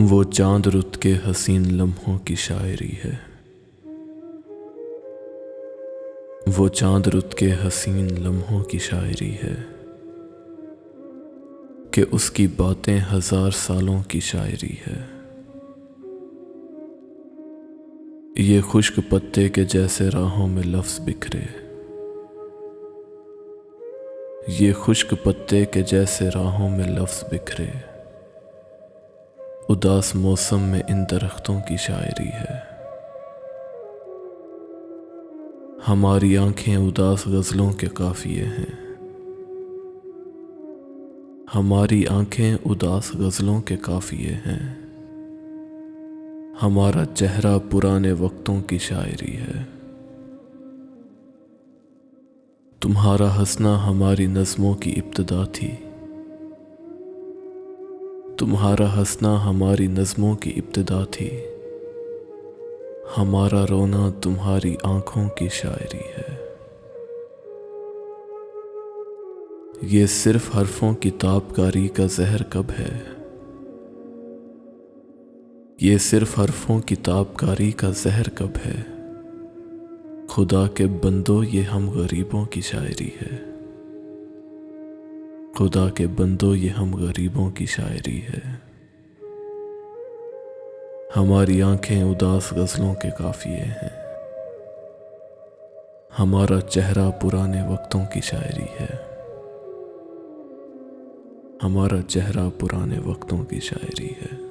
वो चांद रुत के हसीन लम्हों की शायरी है। वो चांद रुत के हसीन लम्हों की शायरी है कि उसकी बातें 1000 सालों की शायरी है। ये खुश्क पत्ते के जैसे राहों में लफ्ज बिखरे, ये खुश्क पत्ते के जैसे राहों में लफ्ज बिखरे, उदास मौसम में इन दरख्तों की शायरी है। हमारी आंखें उदास गज़लों के काफ़िए हैं, हमारी आंखें उदास गज़लों के काफ़िए हैं। हमारा चेहरा पुराने वक्तों की शायरी है। तुम्हारा हंसना हमारी नज़्मों की इब्तिदा थी, तुम्हारा हंसना हमारी नज़्मों की इब्तिदा थी। हमारा रोना तुम्हारी आंखों की शायरी है। ये सिर्फ हरफों की ताबकारी का जहर कब है, ये सिर्फ हरफों की ताबकारी का जहर कब है। खुदा के बंदो ये हम गरीबों की शायरी है, खुदा के बंदो ये हम गरीबों की शायरी है। हमारी आंखें उदास गज़लों के काफ़िए हैं, हमारा चेहरा पुराने वक्तों की शायरी है, हमारा चेहरा पुराने वक्तों की शायरी है।